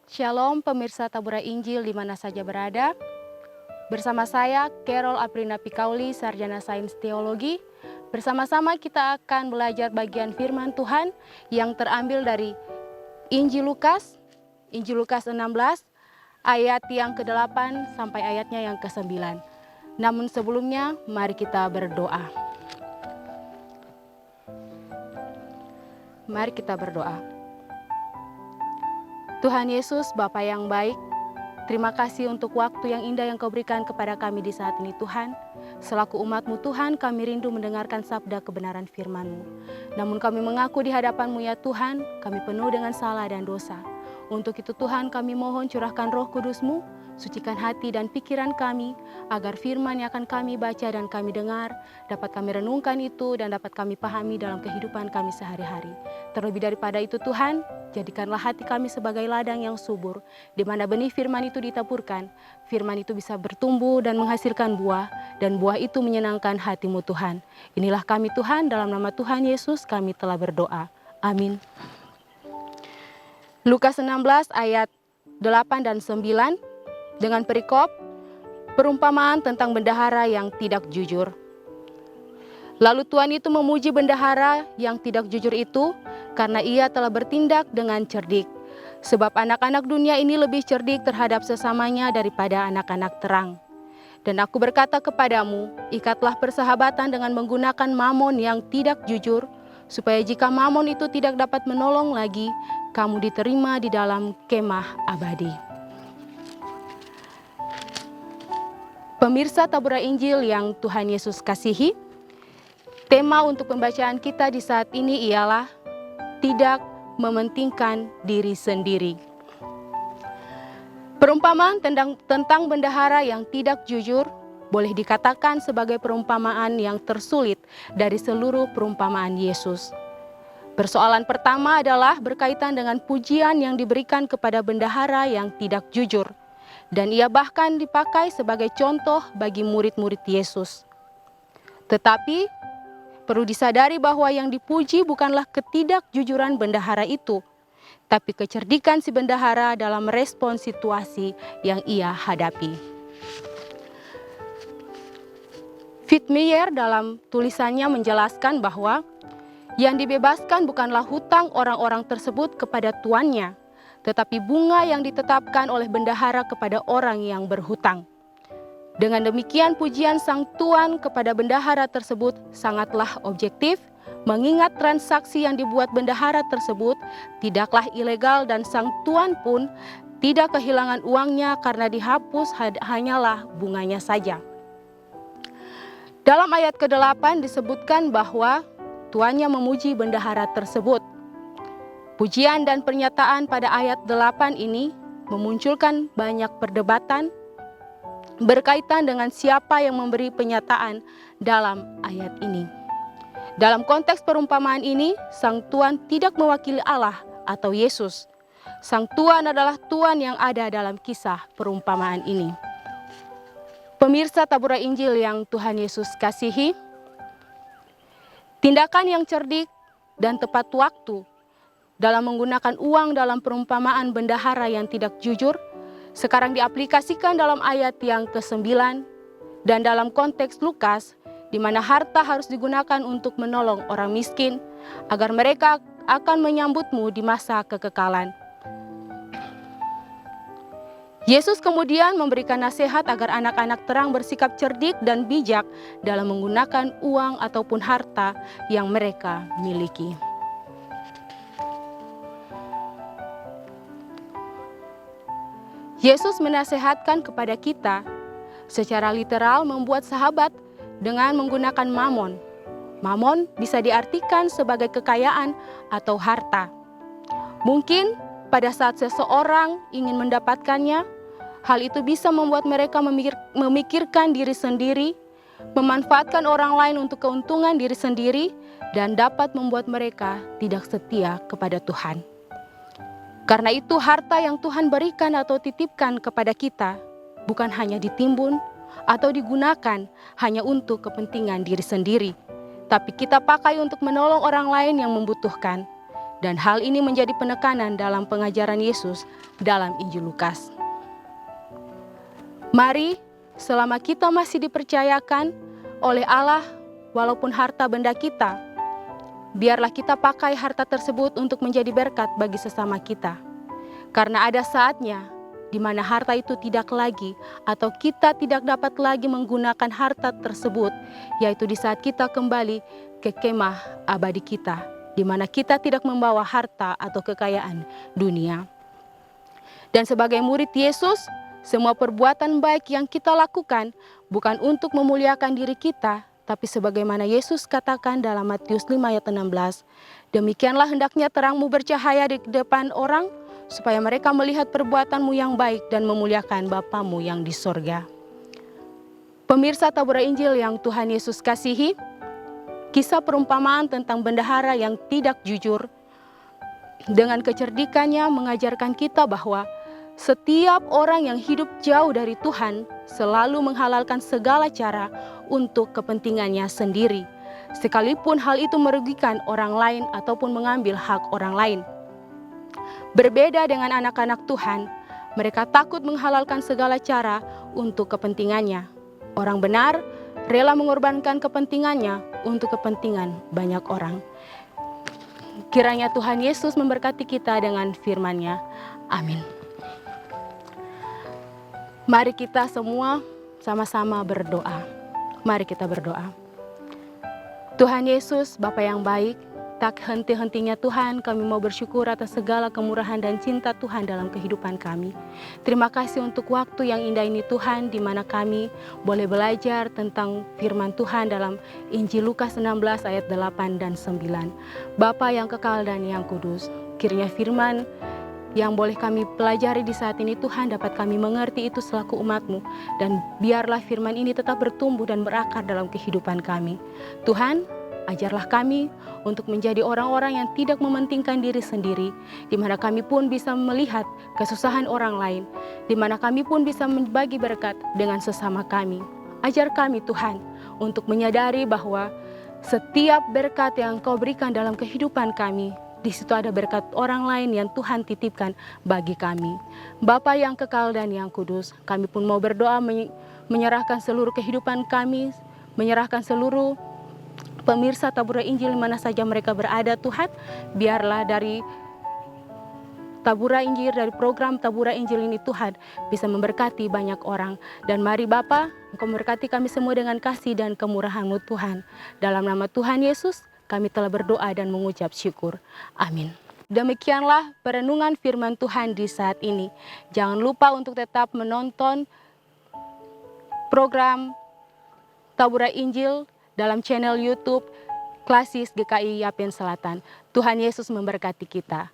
Shalom pemirsa Tabura Injil di mana saja berada. Bersama saya Carol Aprina Pikauli, Sarjana Sains Teologi. Bersama-sama kita akan belajar bagian firman Tuhan yang terambil dari Injil Lukas 16 ayat yang ke-8 sampai ayatnya yang ke-9. Namun sebelumnya mari kita berdoa. Mari kita berdoa. Tuhan Yesus, Bapa yang baik, terima kasih untuk waktu yang indah yang Kau berikan kepada kami di saat ini Tuhan. Selaku umat-Mu Tuhan, kami rindu mendengarkan sabda kebenaran firman-Mu. Namun kami mengaku di hadapan-Mu ya Tuhan, kami penuh dengan salah dan dosa. Untuk itu Tuhan kami mohon curahkan Roh Kudus-Mu, sucikan hati dan pikiran kami, agar firman yang akan kami baca dan kami dengar, dapat kami renungkan itu dan dapat kami pahami dalam kehidupan kami sehari-hari. Terlebih daripada itu Tuhan, jadikanlah hati kami sebagai ladang yang subur, di mana benih firman itu ditaburkan, firman itu bisa bertumbuh dan menghasilkan buah, dan buah itu menyenangkan hati-Mu Tuhan. Inilah kami Tuhan, dalam nama Tuhan Yesus kami telah berdoa. Amin. Lukas 16 ayat 8 dan 9 dengan perikop perumpamaan tentang bendahara yang tidak jujur. Lalu Tuhan itu memuji bendahara yang tidak jujur itu karena ia telah bertindak dengan cerdik. Sebab anak-anak dunia ini lebih cerdik terhadap sesamanya daripada anak-anak terang. Dan aku berkata kepadamu, ikatlah persahabatan dengan menggunakan mamon yang tidak jujur, supaya jika mamon itu tidak dapat menolong lagi, kamu diterima di dalam kemah abadi. Pemirsa Tabura Injil yang Tuhan Yesus kasihi, tema untuk pembacaan kita di saat ini ialah tidak mementingkan diri sendiri. Perumpamaan tentang bendahara yang tidak jujur boleh dikatakan sebagai perumpamaan yang tersulit dari seluruh perumpamaan Yesus. Persoalan pertama adalah berkaitan dengan pujian yang diberikan kepada bendahara yang tidak jujur, dan ia bahkan dipakai sebagai contoh bagi murid-murid Yesus. Tetapi perlu disadari bahwa yang dipuji bukanlah ketidakjujuran bendahara itu, tapi kecerdikan si bendahara dalam merespons situasi yang ia hadapi. Fitzmyer dalam tulisannya menjelaskan bahwa yang dibebaskan bukanlah hutang orang-orang tersebut kepada tuannya, tetapi bunga yang ditetapkan oleh bendahara kepada orang yang berhutang. Dengan demikian pujian sang tuan kepada bendahara tersebut sangatlah objektif, mengingat transaksi yang dibuat bendahara tersebut tidaklah ilegal dan sang tuan pun tidak kehilangan uangnya karena dihapus hanyalah bunganya saja. Dalam ayat ke-8 disebutkan bahwa tuannya memuji bendahara tersebut. Pujian dan pernyataan pada ayat 8 ini memunculkan banyak perdebatan berkaitan dengan siapa yang memberi penyataan dalam ayat ini. Dalam konteks perumpamaan ini, sang tuan tidak mewakili Allah atau Yesus. Sang tuan adalah tuan yang ada dalam kisah perumpamaan ini. Pemirsa Tabura Injil yang Tuhan Yesus kasihi, tindakan yang cerdik dan tepat waktu dalam menggunakan uang dalam perumpamaan bendahara yang tidak jujur sekarang diaplikasikan dalam ayat yang ke-9 dan dalam konteks Lukas, di mana harta harus digunakan untuk menolong orang miskin agar mereka akan menyambutmu di masa kekekalan. Yesus kemudian memberikan nasihat agar anak-anak terang bersikap cerdik dan bijak dalam menggunakan uang ataupun harta yang mereka miliki. Yesus menasehatkan kepada kita secara literal membuat sahabat dengan menggunakan mamon. Mamon bisa diartikan sebagai kekayaan atau harta. Mungkin pada saat seseorang ingin mendapatkannya, hal itu bisa membuat mereka memikirkan diri sendiri, memanfaatkan orang lain untuk keuntungan diri sendiri, dan dapat membuat mereka tidak setia kepada Tuhan. Karena itu harta yang Tuhan berikan atau titipkan kepada kita bukan hanya ditimbun atau digunakan hanya untuk kepentingan diri sendiri, tapi kita pakai untuk menolong orang lain yang membutuhkan. Dan hal ini menjadi penekanan dalam pengajaran Yesus dalam Injil Lukas. Mari, selama kita masih dipercayakan oleh Allah, walaupun harta benda kita, biarlah kita pakai harta tersebut untuk menjadi berkat bagi sesama kita. Karena ada saatnya di mana harta itu tidak lagi atau kita tidak dapat lagi menggunakan harta tersebut, yaitu di saat kita kembali ke kemah abadi kita, di mana kita tidak membawa harta atau kekayaan dunia. Dan sebagai murid Yesus, semua perbuatan baik yang kita lakukan bukan untuk memuliakan diri kita, tapi sebagaimana Yesus katakan dalam Matius 5 ayat 16, demikianlah hendaknya terangmu bercahaya di depan orang, supaya mereka melihat perbuatanmu yang baik dan memuliakan Bapamu yang di sorga. Pemirsa Tabura Injil yang Tuhan Yesus kasihi, kisah perumpamaan tentang bendahara yang tidak jujur, dengan kecerdikannya mengajarkan kita bahwa setiap orang yang hidup jauh dari Tuhan selalu menghalalkan segala cara untuk kepentingannya sendiri, sekalipun hal itu merugikan orang lain ataupun mengambil hak orang lain. Berbeda dengan anak-anak Tuhan, mereka takut menghalalkan segala cara untuk kepentingannya. Orang benar rela mengorbankan kepentingannya untuk kepentingan banyak orang. Kiranya Tuhan Yesus memberkati kita dengan firman-Nya. Amin. Mari kita semua sama-sama berdoa. Mari kita berdoa. Tuhan Yesus, Bapa yang baik, tak henti-hentinya Tuhan, kami mau bersyukur atas segala kemurahan dan cinta Tuhan dalam kehidupan kami. Terima kasih untuk waktu yang indah ini Tuhan, di mana kami boleh belajar tentang firman Tuhan dalam Injil Lukas 16 ayat 8 dan 9. Bapa yang kekal dan yang kudus, kiranya firman yang boleh kami pelajari di saat ini Tuhan dapat kami mengerti itu selaku umat-Mu, dan biarlah firman ini tetap bertumbuh dan berakar dalam kehidupan kami. Tuhan, ajarlah kami untuk menjadi orang-orang yang tidak mementingkan diri sendiri, di mana kami pun bisa melihat kesusahan orang lain, di mana kami pun bisa membagi berkat dengan sesama kami. Ajar kami Tuhan untuk menyadari bahwa setiap berkat yang Kau berikan dalam kehidupan kami, di situ ada berkat orang lain yang Tuhan titipkan bagi kami. Bapa yang kekal dan yang kudus, kami pun mau berdoa menyerahkan seluruh kehidupan kami, menyerahkan seluruh pemirsa Tabura Injil mana saja mereka berada Tuhan. Biarlah dari Tabura Injil, dari program Tabura Injil ini Tuhan bisa memberkati banyak orang. Dan mari Bapa, Engkau memberkati kami semua dengan kasih dan kemurahan-Mu Tuhan. Dalam nama Tuhan Yesus, kami telah berdoa dan mengucap syukur. Amin. Demikianlah perenungan firman Tuhan di saat ini. Jangan lupa untuk tetap menonton program Tabura Injil dalam channel YouTube Klasis GKI Yapen Selatan. Tuhan Yesus memberkati kita.